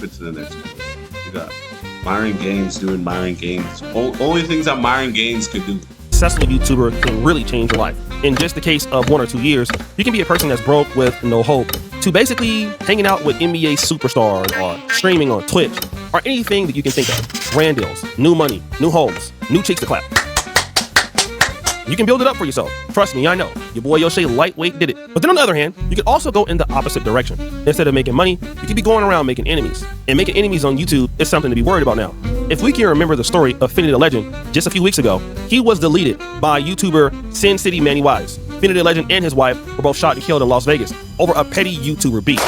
jump into the next one. We got Myron Gaines doing Myron Gaines. Only things that Myron Gaines could do. Successful YouTuber can really change your life. In just the case of 1 or 2 years, you can be a person that's broke with no hope to basically hanging out with NBA superstars or streaming on Twitch or anything that you can think of. Brand deals, new money, new homes, new chicks to clap. You can build it up for yourself. Trust me, I know. Your boy Yoshe Lightweight did it. But then on the other hand, you could also go in the opposite direction. Instead of making money, you could be going around making enemies. And making enemies on YouTube is something to be worried about now. If we can remember the story of Finny the Legend just a few weeks ago, he was deleted by YouTuber Sin City Manny Wise. Finny the Legend and his wife were both shot and killed in Las Vegas over a petty YouTuber beef.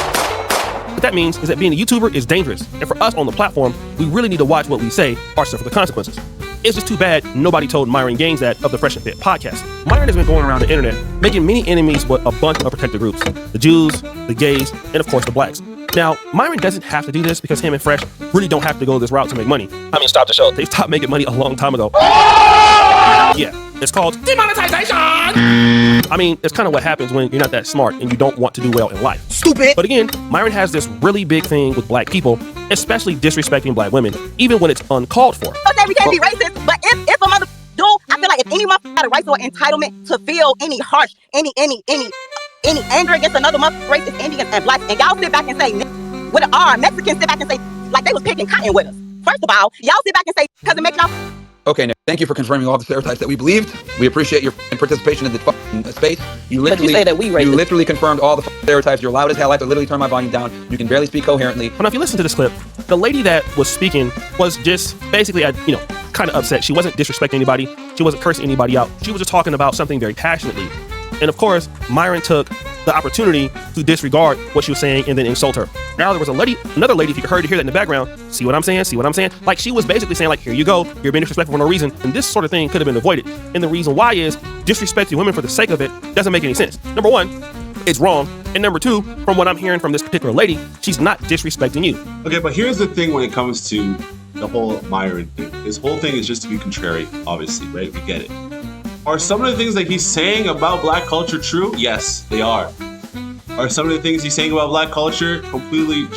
What that means is that being a YouTuber is dangerous. And for us on the platform, we really need to watch what we say or suffer the consequences. It's just too bad nobody told Myron Gaines that of the Fresh and Fit podcast. Myron has been going around the internet making many enemies with a bunch of protected groups. The Jews, the gays, and of course the blacks. Now, Myron doesn't have to do this because him and Fresh really don't have to go this route to make money. I mean, stop the show. They stopped making money a long time ago. Yeah, it's called demonetization. I mean, it's kind of what happens when you're not that smart and you don't want to do well in life. Stupid. But again, Myron has this really big thing with black people, especially disrespecting black women, even when it's uncalled for. I say we can't be racist, but if a mother do, I feel like if any mother had a right or entitlement to feel any harsh, any anger against another mother, racist, Indian, and black, and y'all sit back and say, with an R, Mexicans sit back and say, like they was picking cotton with us. First of all, y'all sit back and say, because it makes y'all. Okay, Nick, thank you for confirming all the stereotypes that we believed. We appreciate your participation in the space. You literally confirmed all the stereotypes. You're loud as hell. I have to literally turn my volume down. You can barely speak coherently. But if you listen to this clip, the lady that was speaking was just basically, kind of upset. She wasn't disrespecting anybody. She wasn't cursing anybody out. She was just talking about something very passionately. And of course, Myron took the opportunity to disregard what she was saying and then insult her. Now there was another lady, if you heard to hear that in the background, see what I'm saying? See what I'm saying? Like she was basically saying like, here you go, you're being disrespectful for no reason. And this sort of thing could have been avoided. And the reason why is disrespecting women for the sake of it doesn't make any sense. Number one, it's wrong. And number two, from what I'm hearing from this particular lady, she's not disrespecting you. Okay, but here's the thing when it comes to the whole Myron thing. His whole thing is just to be contrary, obviously, right? We get it. Are some of the things that he's saying about black culture true? Yes, they are. Are some of the things he's saying about black culture completely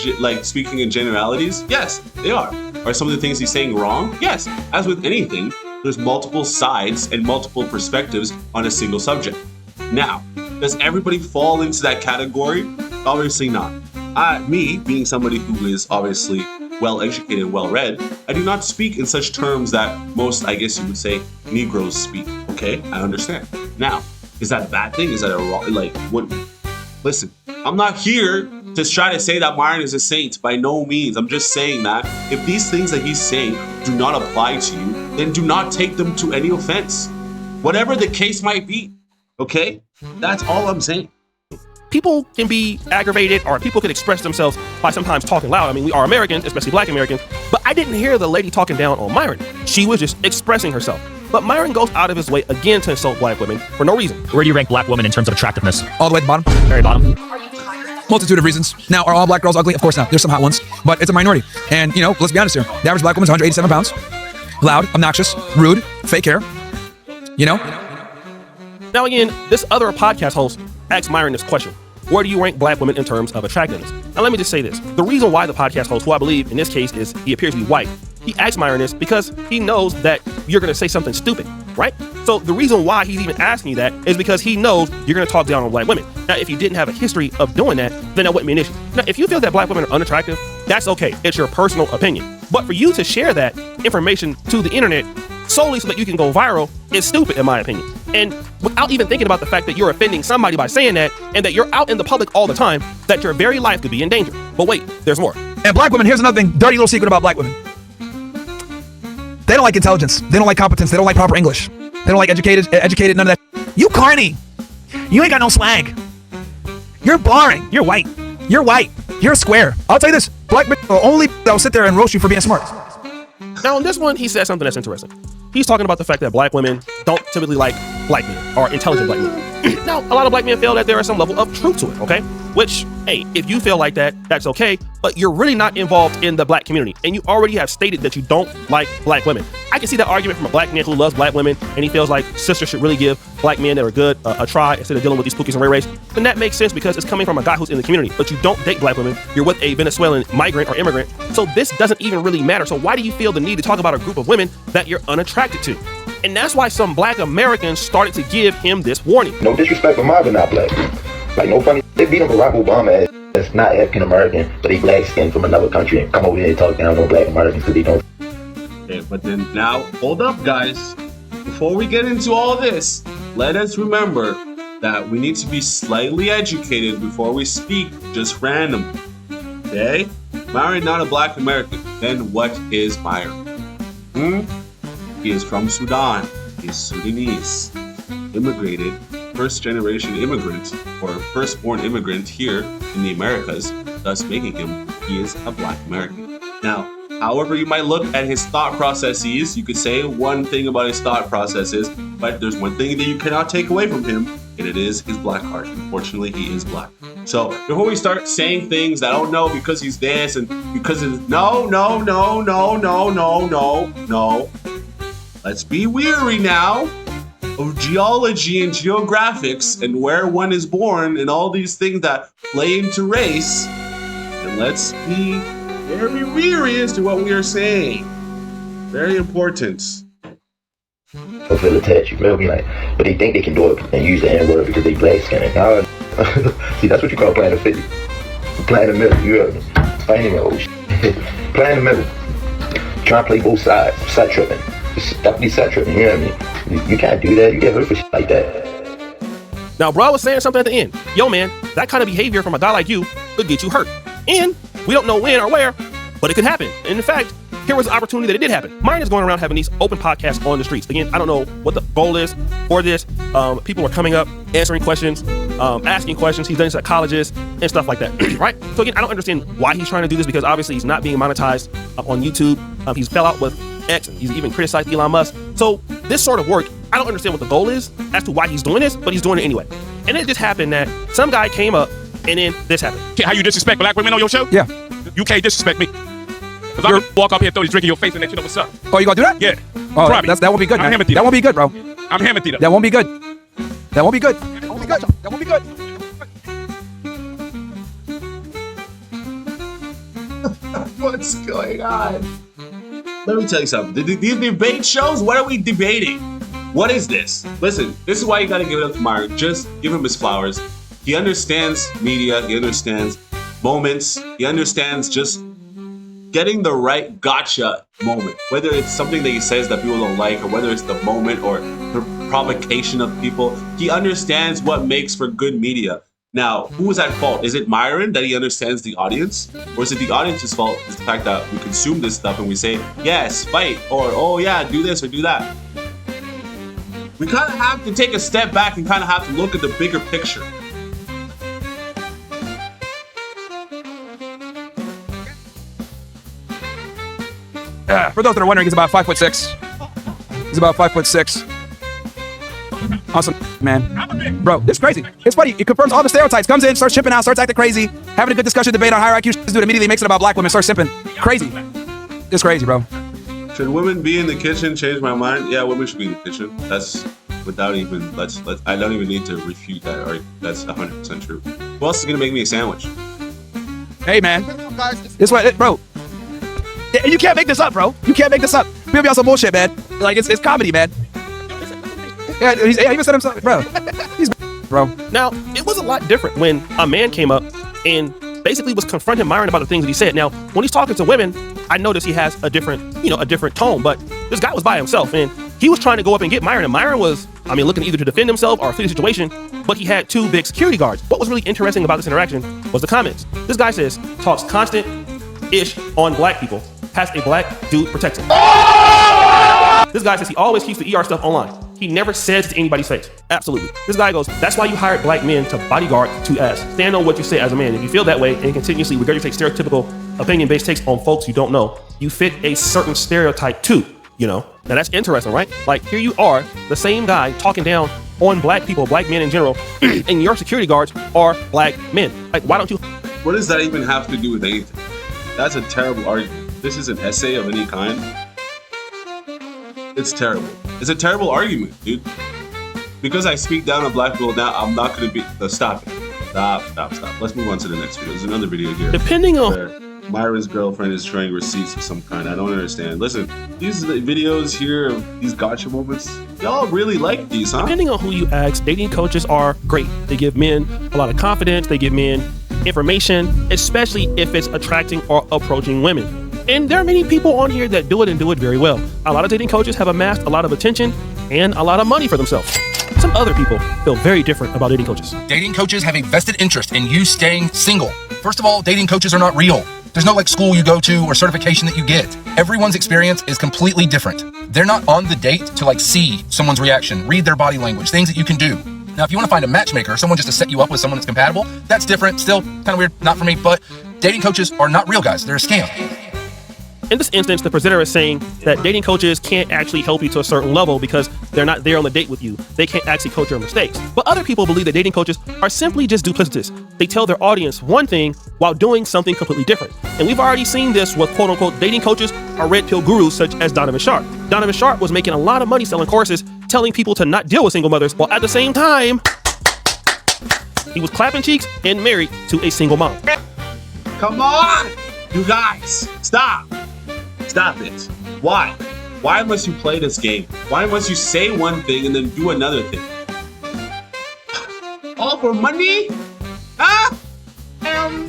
speaking in generalities? Yes, they are. Are some of the things he's saying wrong? Yes. As with anything, there's multiple sides and multiple perspectives on a single subject. Now, does everybody fall into that category? Obviously not. Me, being somebody who is obviously well-educated and well-read, I do not speak in such terms that most, I guess you would say, Negroes speak. Okay, I understand. Now, is that a bad thing? Is that a wrong, what? Listen, I'm not here to try to say that Myron is a saint, by no means. I'm just saying that if these things that he's saying do not apply to you, then do not take them to any offense. Whatever the case might be, okay? That's all I'm saying. People can be aggravated or people can express themselves by sometimes talking loud. I mean, we are Americans, especially black Americans, but I didn't hear the lady talking down on Myron. She was just expressing herself. But Myron goes out of his way again to insult black women for no reason. Where do you rank black women in terms of attractiveness? All the way at the bottom. Very bottom. Multitude of reasons. Now, are all black girls ugly? Of course not. There's some hot ones, but it's a minority. And, let's be honest here. The average black woman's 187 pounds. Loud, obnoxious, rude, fake hair. Now again, this other podcast host asked Myron this question. Where do you rank black women in terms of attractiveness? Now let me just say this. The reason why the podcast host, who I believe in this case is he appears to be white, he asked Myron this because he knows that you're going to say something stupid, right? So the reason why he's even asking you that is because he knows you're going to talk down on black women. Now, if you didn't have a history of doing that, then that wouldn't be an issue. Now, if you feel that black women are unattractive, that's okay. It's your personal opinion. But for you to share that information to the internet solely so that you can go viral is stupid, in my opinion. And without even thinking about the fact that you're offending somebody by saying that and that you're out in the public all the time, that your very life could be in danger. But wait, there's more. And black women, here's another thing, dirty little secret about black women. They don't like intelligence. They don't like competence. They don't like proper English. They don't like educated, none of that. You corny. You ain't got no swag. You're boring. You're white. You're white. You're a square. I'll tell you this, black bitch will only that'll sit there and roast you for being smart. Now on this one, he said something that's interesting. He's talking about the fact that black women don't typically like black men or intelligent black men. Now, a lot of black men feel that there is some level of truth to it, okay? which, hey, if you feel like that, that's okay, but you're really not involved in the black community, and you already have stated that you don't like black women. I can see that argument from a black man who loves black women, and he feels like sisters should really give black men that are good a try instead of dealing with these pookies and ray rays. Then that makes sense because it's coming from a guy who's in the community, but you don't date black women. You're with a Venezuelan migrant or immigrant, so this doesn't even really matter. So why do you feel the need to talk about a group of women that you're unattracted to? And that's why some black Americans started to give him this warning. No disrespect, but Marvin not black. Like, no funny. They beat him Barack Obama as not African American, but he black skinned from another country and come over here and talk down on black Americans because they don't. Okay, but then now, hold up, guys. Before we get into all this, let us remember that we need to be slightly educated before we speak just randomly. Okay? Myron not a black American. Then what is Myron? He is from Sudan. He is Sudanese. Immigrated, first generation immigrant, or firstborn immigrant here in the Americas, thus making him, he is a black American. Now, however you might look at his thought processes, you could say one thing about his thought processes, but there's one thing that you cannot take away from him, and it is his black heart. Unfortunately, he is black. So before we start saying things that, oh no, because he's this and because of no. Let's be weary now of geology and geographics and where one is born and all these things that play into race. And let's be very weary as to what we are saying. Very important. Don't feel attached, you feel me? Like, but they think they can do it and use the N-word because they black skinned. See, that's what you call playing the 50. Playing the middle, you heard me? Playing the middle. Trying to play both sides, side tripping. Stop these side tripping, you hear me? You can't do that, you get hurt for shit like that. Now, bro was saying something at the end. Yo, man, that kind of behavior from a guy like you could get you hurt. And we don't know when or where, but it could happen. And in fact, here was the opportunity that it did happen. Myron is going around having these open podcasts on the streets. Again, I don't know what the goal is for this. People are coming up, answering questions, asking questions. He's done this at colleges and stuff like that, right? So again, I don't understand why he's trying to do this because obviously he's not being monetized on YouTube. He's fell out with X. He's even criticized Elon Musk. So this sort of work, I don't understand what the goal is as to why he's doing this, but he's doing it anyway. And it just happened that some guy came up and then this happened. How you disrespect black women on your show? Yeah. You can't disrespect me. Because I'm gonna walk up here and throw this drink in your face and let you know what's up. Oh, you gonna do that? Yeah. Oh, that won't be good, man. That won't be good, bro. I'm Hamilton. That won't be good. That won't be good. That won't be good. That won't be good. What's going on? Let me tell you something. These debate shows, what are we debating? What is this? Listen, this is why you gotta give it up to Myron. Just give him his flowers. He understands media, he understands moments, he understands just getting the right gotcha moment. Whether it's something that he says that people don't like, or whether it's the moment or the provocation of people, he understands what makes for good media. Now, who is at fault? Is it Myron that he understands the audience? Or is it the audience's fault? Is the fact that we consume this stuff and we say, yes, fight, or oh yeah, do this or do that. We kind of have to take a step back and kind of have to look at the bigger picture. For those that are wondering, he's about 5'6". He's about 5'6". Awesome, man. Bro, it's crazy. It's funny. It confirms all the stereotypes. Comes in, starts chipping out, starts acting crazy, having a good discussion, debate on hierarchy. Dude immediately makes it about black women, starts simping. Crazy. It's crazy, bro. Should women be in the kitchen? Change my mind. Yeah, women should be in the kitchen. That's without even. Let's. I don't even need to refute that. Or that's 100% true. Who else is gonna make me a sandwich? Hey, man. It's what, bro. You can't make this up, bro. You can't make this up. People be on some bullshit, man. Like it's comedy, man. Yeah, he even said himself, bro. He's bro. Now, it was a lot different when a man came up and basically was confronting Myron about the things that he said. Now, when he's talking to women, I notice he has a different tone, but this guy was by himself and he was trying to go up and get Myron, and Myron was, looking either to defend himself or flee the situation, but he had two big security guards. What was really interesting about this interaction was the comments. This guy says, talks constant-ish on black people, has a black dude protect him. This guy says he always keeps the ER stuff online. He never says it to anybody's face. Absolutely. This guy goes, that's why you hired black men to bodyguard to ass. Stand on what you say as a man. If you feel that way and continuously regurgitate stereotypical opinion-based takes on folks you don't know, you fit a certain stereotype too, Now that's interesting, right? Like here you are, the same guy talking down on black people, black men in general, and your security guards are black men. Like, why don't you? What does that even have to do with anything? That's a terrible argument. This is an essay of any kind. It's terrible. It's a terrible argument, dude. Because I speak down on black people now, I'm not going to be... Stop it. Stop. Let's move on to the next video. There's another video here. Depending on... where Myron's girlfriend is showing receipts of some kind. I don't understand. Listen, these videos here of these gotcha moments, y'all really like these, huh? Depending on who you ask, dating coaches are great. They give men a lot of confidence. They give men information, especially if it's attracting or approaching women. And there are many people on here that do it and do it very well. A lot of dating coaches have amassed a lot of attention and a lot of money for themselves. Some other people feel very different about dating coaches. Dating coaches have a vested interest in you staying single. First of all, dating coaches are not real. There's no like school you go to or certification that you get. Everyone's experience is completely different. They're not on the date to like see someone's reaction, read their body language, things that you can do. Now, if you want to find a matchmaker, someone just to set you up with someone that's compatible, that's different. Still kind of weird, not for me, but dating coaches are not real, guys. They're a scam. In this instance, the presenter is saying that dating coaches can't actually help you to a certain level because they're not there on the date with you. They can't actually coach your mistakes. But other people believe that dating coaches are simply just duplicitous. They tell their audience one thing while doing something completely different. And we've already seen this with quote-unquote dating coaches or red pill gurus such as Donovan Sharp. Donovan Sharp was making a lot of money selling courses, telling people to not deal with single mothers, while at the same time, he was clapping cheeks and married to a single mom. Come on! You guys, stop! Stop it. Why? Why must you play this game? Why must you say one thing and then do another thing? All for money? Ah! Damn!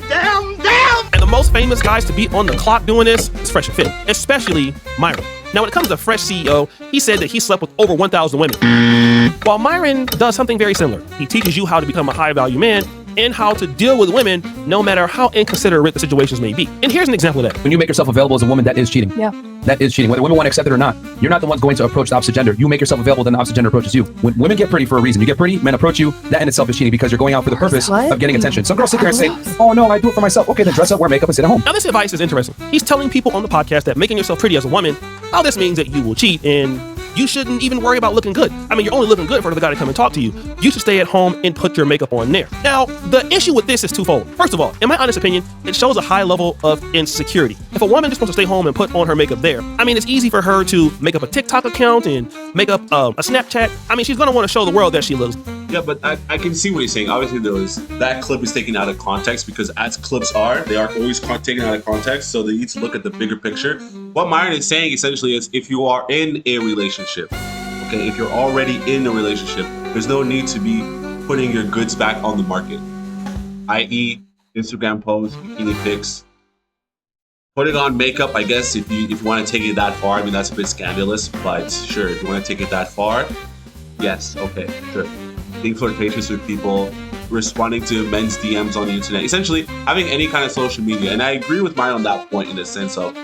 And the most famous guys to be on the clock doing this is Fresh and Fit, especially Myron. Now, when it comes to Fresh CEO, he said that he slept with over 1,000 women. While Myron does something very similar. He teaches you how to become a high-value man and how to deal with women no matter how inconsiderate the situations may be. And here's an example of that. When you make yourself available as a woman, that is cheating. Yeah. That is cheating. Whether women want to accept it or not, you're not the ones going to approach the opposite gender. You make yourself available, then the opposite gender approaches you. When women get pretty for a reason, you get pretty, men approach you, that in itself is cheating because you're going out for the purpose of getting attention. Some girls sit there and say, oh no, I do it for myself. Okay, then dress up, wear makeup, and sit at home. Now, this advice is interesting. He's telling people on the podcast that making yourself pretty as a woman, all this means that you will cheat and you shouldn't even worry about looking good. I mean, you're only looking good for the guy to come and talk to you. You should stay at home and put your makeup on there. Now, the issue with this is twofold. First of all, in my honest opinion, it shows a high level of insecurity. If a woman just wants to stay home and put on her makeup there, I mean, it's easy for her to make up a TikTok account and make up a Snapchat. I mean, she's going to want to show the world that she looks. Yeah, but I can see what he's saying. Obviously, that clip is taken out of context because as clips are, they are always taken out of context, so they need to look at the bigger picture. What Myron is saying essentially is if you are in a relationship, okay, if you're already in a relationship, there's no need to be putting your goods back on the market, i.e. Instagram posts, bikini pics, putting on makeup. I guess if you want to take it that far, I mean, that's a bit scandalous, but sure, if you want to take it that far, yes, okay, sure. Being flirtatious with people, responding to men's DMs on the internet, essentially having any kind of social media. And I agree with Myron on that point in the sense of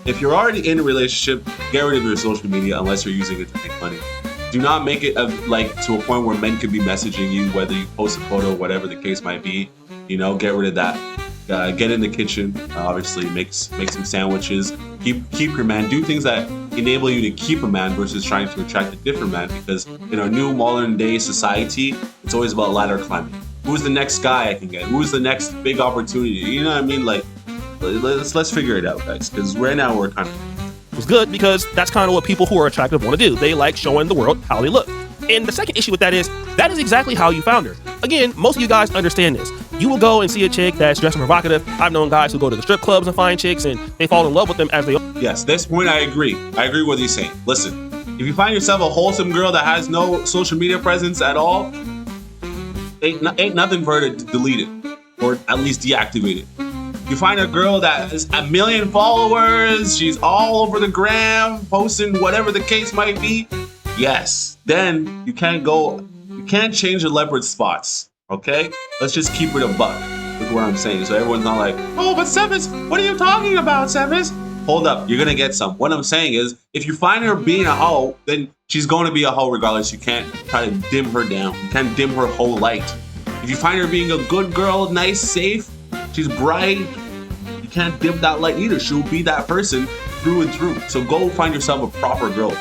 if you're already in a relationship, get rid of your social media unless you're using it to make money. Do not make it like to a point where men could be messaging you, whether you post a photo, whatever the case might be. You know, get rid of that. Get in the kitchen, obviously make some sandwiches, keep your man, do things that enable you to keep a man versus trying to attract a different man, because in our new modern day society, it's always about ladder climbing. Who's the next guy I can get? Who's the next big opportunity? You know what I mean? Like, let's figure it out, guys, because right now we're kind of... It was good because that's kind of what people who are attractive want to do. They like showing the world how they look. And the second issue with that is exactly how you found her. Again, most of you guys understand this. You will go and see a chick that's dressed provocative. I've known guys who go to the strip clubs and find chicks and they fall in love with them as they... Yes, this point I agree. I agree with what he's saying. Listen, if you find yourself a wholesome girl that has no social media presence at all, ain't nothing for her to delete it or at least deactivate it. You find a girl that has 1 million followers, she's all over the gram, posting whatever the case might be, yes, then you can't change the leopard spots, okay? Let's just keep it a buck with what I'm saying. So everyone's not like, oh, but xCephasx, what are you talking about, xCephasx? Hold up, you're gonna get some. What I'm saying is, if you find her being a hoe, then she's going to be a hoe regardless. You can't try to dim her down. You can't dim her whole light. If you find her being a good girl, nice, safe, she's bright, you can't dim that light either. She'll be that person through and through. So go find yourself a proper girl.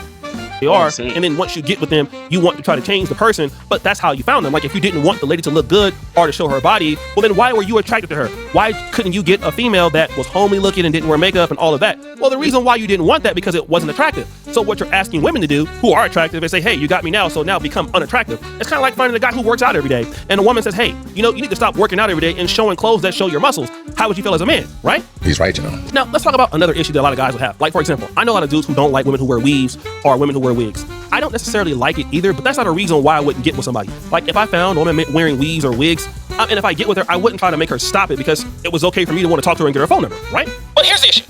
they are, and then once you get with them, you want to try to change the person, but that's how you found them. Like, if you didn't want the lady to look good or to show her body, well, then why were you attracted to her? Why couldn't you get a female that was homely looking and didn't wear makeup and all of that? Well, the reason why you didn't want that because it wasn't attractive. So what you're asking women to do who are attractive is say, hey, you got me now, so now become unattractive. It's kind of like finding a guy who works out every day, and a woman says, hey, you need to stop working out every day and showing clothes that show your muscles. How would you feel as a man, right? He's right, Now, let's talk about another issue that a lot of guys will have. Like, for example, I know a lot of dudes who don't like women who wear weaves or women who wear wigs. I don't necessarily like it either, but that's not a reason why I wouldn't get with somebody. Like, if I found a woman wearing weaves or wigs, and if I get with her, I wouldn't try to make her stop it because it was okay for me to want to talk to her and get her phone number, right? But here's the issue.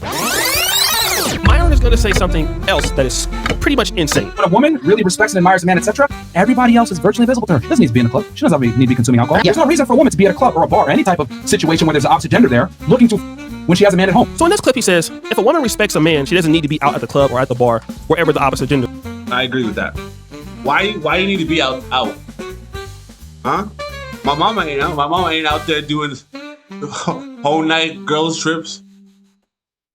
Myron is going to say something else that is pretty much insane. When a woman really respects and admires a man, etc., everybody else is virtually invisible to her. She doesn't need to be in a club. She doesn't need to be consuming alcohol. There's no reason for a woman to be at a club or a bar or any type of situation where there's an opposite gender there looking to when she has a man at home. So in this clip, he says, if a woman respects a man, she doesn't need to be out at the club or at the bar, wherever the opposite gender. I agree with that. Why you need to be out? Huh? My mama ain't out. My mama ain't out there doing whole night girls trips.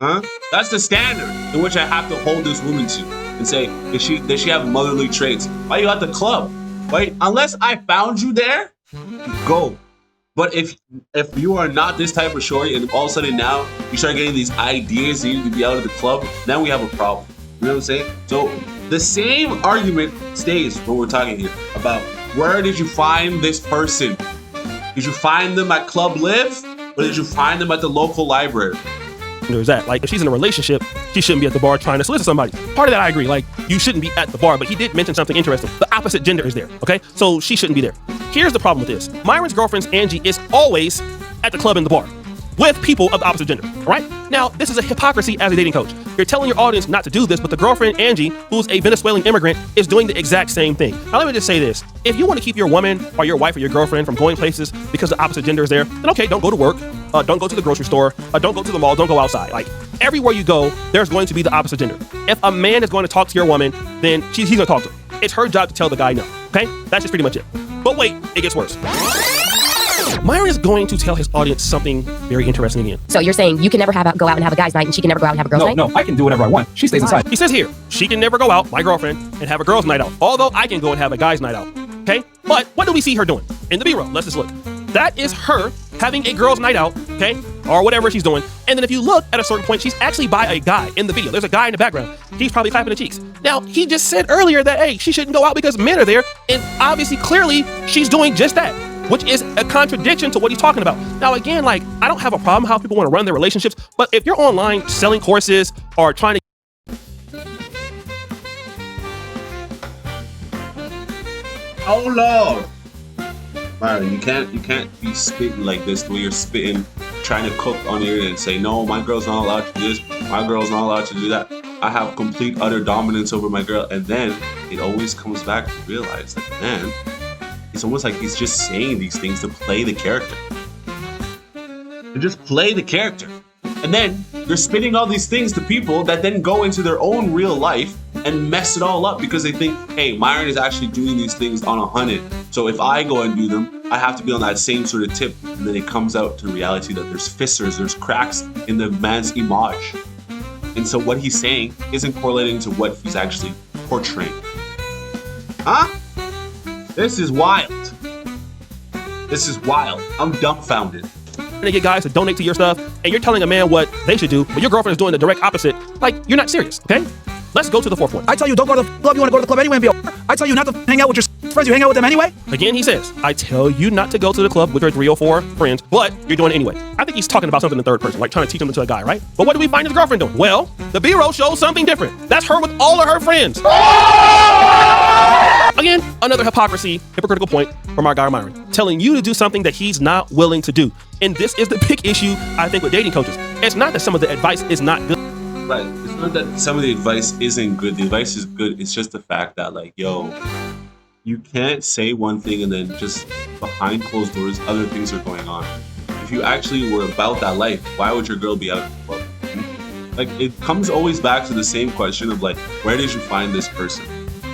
Huh? That's the standard in which I have to hold this woman to and say, does she have motherly traits? Why you at the club? Right? Unless I found you there, go. But if you are not this type of shorty and all of a sudden now you start getting these ideas that you need to be out of the club, then we have a problem. You know what I'm saying? So the same argument stays when we're talking here about where did you find this person? Did you find them at Club Live or did you find them at the local library? There's that. Like, if she's in a relationship, she shouldn't be at the bar trying to solicit somebody. Part of that I agree. Like, you shouldn't be at the bar, but he did mention something interesting. The opposite gender is there, okay? So she shouldn't be there. Here's the problem with this. Myron's girlfriend, Angie, is always at the club and the bar with people of the opposite gender, all right? Now, this is a hypocrisy as a dating coach. You're telling your audience not to do this, but the girlfriend, Angie, who's a Venezuelan immigrant, is doing the exact same thing. Now, let me just say this. If you want to keep your woman or your wife or your girlfriend from going places because the opposite gender is there, then okay, don't go to work, don't go to the grocery store, don't go to the mall, don't go outside. Like, everywhere you go, there's going to be the opposite gender. If a man is going to talk to your woman, then he's going to talk to her. It's her job to tell the guy no, okay? That's just pretty much it. But wait, it gets worse. Myron is going to tell his audience something very interesting again. So you're saying you can never go out and have a guy's night and she can never go out and have a girl's night? No, I can do whatever I want. She stays inside. He says here, she can never go out, my girlfriend, and have a girl's night out. Although I can go and have a guy's night out, okay? But what do we see her doing? In the B-roll, let's just look. That is her having a girl's night out, okay? Or whatever she's doing. And then if you look at a certain point, she's actually by a guy in the video. There's a guy in the background. He's probably clapping the cheeks. Now, he just said earlier that, hey, she shouldn't go out because men are there. And obviously, clearly, she's doing just that, which is a contradiction to what he's talking about. Now, again, like, I don't have a problem how people want to run their relationships, but if you're online selling courses or trying to Oh Lord, Myron, you can't be spitting like this the way you're spitting, trying to cook on the internet and say, no, my girl's not allowed to do this, my girl's not allowed to do that. I have complete utter dominance over my girl. And then it always comes back to realize that, man, it's almost like he's just saying these things to play the character. To just play the character. And then you're spitting all these things to people that then go into their own real life and mess it all up because they think, hey, Myron is actually doing these things on 100. So if I go and do them, I have to be on that same sort of tip. And then it comes out to reality that there's fissures, there's cracks in the man's image. And so what he's saying isn't correlating to what he's actually portraying. Huh? This is wild. This is wild. I'm dumbfounded. to get guys to donate to your stuff, and you're telling a man what they should do, but your girlfriend is doing the direct opposite, like, you're not serious, okay? Let's go to the fourth one. I tell you, don't go to the club. You want to go to the club anyway and be a I tell you not to hang out with your friends. You hang out with them anyway. Again, he says, I tell you not to go to the club with your 3 or 4 friends, but you're doing it anyway. I think he's talking about something in third person, like trying to teach him to a guy, right? But what do we find his girlfriend doing? Well, the B-roll shows something different. That's her with all of her friends. Again, another hypocritical point from our guy Myron, telling you to do something that he's not willing to do. And this is the big issue, I think, with dating coaches. It's not that some of the advice is not good. Right. It's not that some of the advice isn't good. The advice is good. It's just the fact that, like, yo, you can't say one thing and then just behind closed doors, other things are going on. If you actually were about that life, why would your girl be out of the club? Like, it comes always back to the same question of, like, where did you find this person?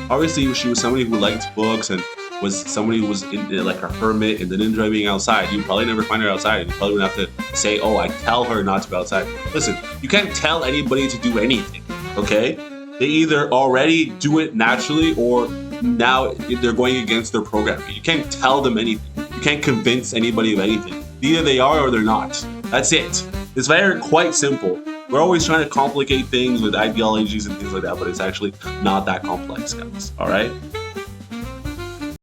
Obviously, she was somebody who liked books and was somebody who was like a hermit and didn't enjoy being outside. You probably never find her outside. You probably wouldn't have to say, oh, I tell her not to be outside. Listen, you can't tell anybody to do anything, okay? They either already do it naturally or now they're going against their programming. You can't tell them anything. You can't convince anybody of anything. Either they are or they're not. That's it. It's quite simple. We're always trying to complicate things with ideologies and things like that, but it's actually not that complex, guys. All right?